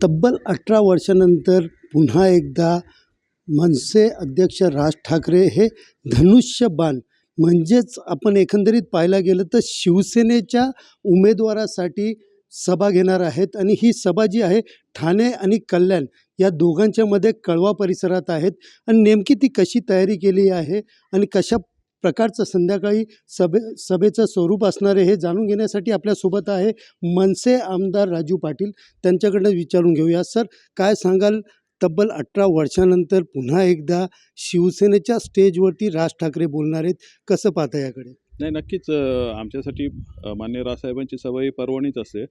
तब्बल 18 वर्षानंतर पुन्हा एकदा मनसे अध्यक्ष राज ठाकरे हे धनुष्यबाण म्हणजेच आपण एकंदरीत पाहायला गेलं तर शिवसेनेच्या उमेदवारासाठी सभा घेणार आहेत आणि ही सभा जी आहे ठाणे आणि कल्याण या दोघांच्या मध्ये कळवा परिसरात आहेत आणि नेमकी ती कशी तयारी केली आहे आणि कशा प्रकारचं संध्याकाळी सभेचं स्वरूप असणार आहे हे जाणून घेण्यासाठी आपल्यासोबत आहे मनसे आमदार राजू पाटील. त्यांच्याकडनं विचारून घेऊया. सर, काय सांगाल? तब्बल 18 वर्षानंतर पुन्हा एकदा शिवसेनेच्या स्टेजवरती राज ठाकरे बोलणार आहेत, कसं पाहता याकडे? नाही, नक्कीच आमच्यासाठी माननीय राजसाहेबांची सवय पर्वणीच असते,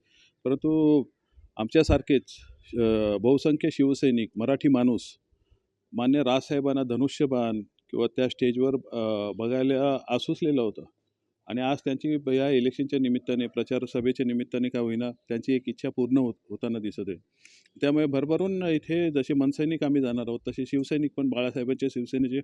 परंतु आमच्यासारखेच बहुसंख्य शिवसैनिक मराठी माणूस मान्य राजसाहेबांना धनुष्यबाण किंवा त्या स्टेजवर बघायला आसुसलेलं होतं आणि आज त्यांची या इलेक्शनच्या निमित्ताने प्रचार सभेच्या निमित्ताने का होईना त्यांची एक इच्छा पूर्ण होताना दिसत आहे. त्यामुळे भरभरून इथे जसे मनसैनिक आम्ही जाणार आहोत तसे शिवसैनिक पण बाळासाहेबांच्या शिवसेनेचे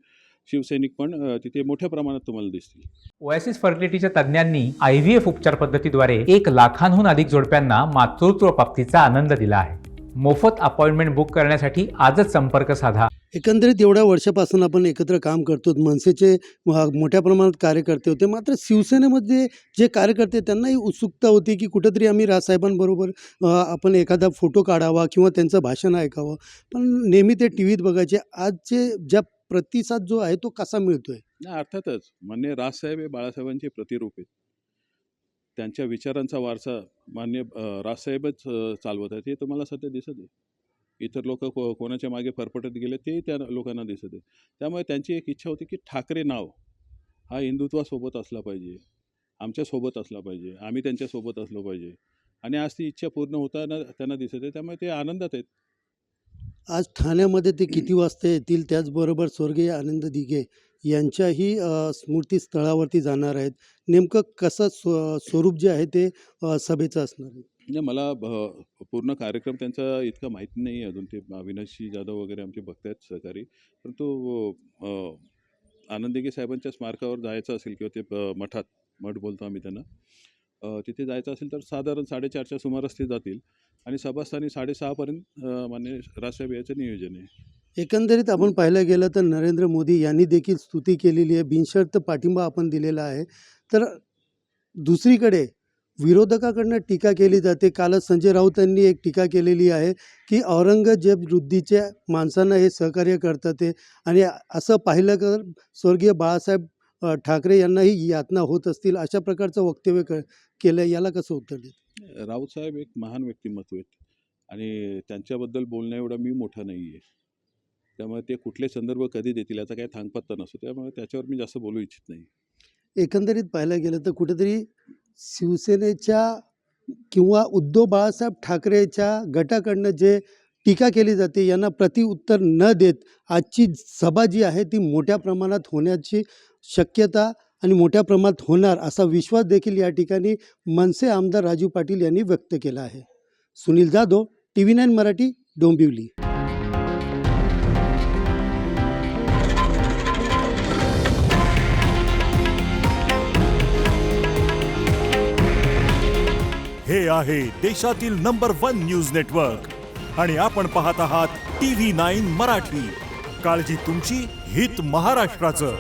शिवसैनिक पण तिथे मोठ्या प्रमाणात तुम्हाला दिसतील. ओएसिस फर्टिलिटीच्या तज्ज्ञांनी IVF उपचार पद्धतीद्वारे 1 लाखांहून अधिक जोडप्यांना मातृत्व प्राप्तीचा आनंद दिला आहे. मोफत अपॉइंटमेंट बुक करण्यासाठी आजच संपर्क साधा. एकंदरीत एवढ्या वर्षापासून आपण एकत्र काम करतो. मनसेचे मोठ्या प्रमाणात कार्यकर्ते होते, मात्र शिवसेनेमध्ये जे कार्यकर्ते त्यांनाही उत्सुकता होती की कुठंतरी आम्ही राजसाहेबांबरोबर आपण एखादा फोटो काढावा किंवा त्यांचं भाषण ऐकावं, पण नेहमी ते टी व्हीत बघायचे. आजचे ज्या प्रतिसाद जो आहे तो कसा मिळतोय? नाही, अर्थातच मान्य राजसाहेब हे बाळासाहेबांचे प्रतिरूप आहेत. त्यांच्या विचारांचा वारसा मान्य राजसाहेबच चालवत आहेत हे तुम्हाला सध्या दिसत आहे. इतर लोक कोणाच्या मागे फरफटत गेले ते त्या लोकांना दिसत आहे. त्यामुळे त्यांची एक इच्छा होती की ठाकरे नाव हा हिंदुत्वासोबत असला पाहिजे, आमच्यासोबत असला पाहिजे, आम्ही त्यांच्यासोबत असलो पाहिजे आणि आज ती इच्छा पूर्ण होताना त्यांना दिसत आहे. त्यामुळे ते आनंदात आहेत. आज ठाण्यामध्ये ते किती वाजता येतील? त्याचबरोबर स्वर्गीय आनंद दिघे यांच्याही स्मृतीस्थळावरती जाणार आहेत. नेमकं कसं स्वरूप जे आहे ते सभेचं असणार आहे? म्हणजे मला पूर्ण कार्यक्रम त्यांचा इतका माहिती नाही आहे अजून. ते अविनाशी जाधव वगैरे आमचे बघतायत सहकारी, परंतु आनंद दिघे साहेबांच्या स्मारकावर जायचं असेल किंवा ते मठ बोलतो आम्ही त्यांना, तिथे जायचं असेल तर साधारण 4:30च्या सुमारास ते जातील आणि सभास्थानी 6:30पर्यंत मान्य राजसाहेब याचं नियोजन आहे. एकंदरीत आपण पाहायला गेलं तर नरेंद्र मोदी यांनी देखील स्तुती केलेली आहे, बिनशर्त पाठिंबा आपण दिलेला आहे. तर दुसरीकडे विरोधकाकडनं टीका केली जाते. कालच संजय राऊत यांनी एक टीका केलेली आहे की औरंगजेब वृद्धीच्या माणसांना हे सहकार्य करतात ते, आणि असं पाहिलं तर स्वर्गीय बाळासाहेब ठाकरे यांनाही यातना होत असतील, अशा प्रकारचं वक्तव्य केलं. याला कसं उत्तर देत? राऊतसाहेब एक महान व्यक्तिमत्व आहेत आणि त्यांच्याबद्दल बोलणं एवढा मी मोठा नाही आहे. त्यामुळे ते कुठले संदर्भ कधी देतील याचा काही थांगपत्ता नसतो. त्यामुळे त्याच्यावर मी जास्त बोलू इच्छित नाही. एकंदरीत पाहायला गेलं तर कुठेतरी शिवसेनेच्या किंवा उद्धव बाळासाहेब ठाकरेच्या गटाकडनं जे टीका केली जाते यांना प्रतिउत्तर न देत आजची सभा जी आहे ती मोठ्या प्रमाणात होण्याची शक्यता आणि मोठ्या प्रमाणात होणार असा विश्वास देखील या ठिकाणी मनसे आमदार राजू पाटील यांनी व्यक्त केला आहे. सुनील जाधव, TV9 मराठी, डोंबिवली. हे आहे देशातील नंबर 1 न्यूज नेटवर्क आणि आपण पाहत आहात TV9 मराठी. काळजी तुमची, हित महाराष्ट्राचं.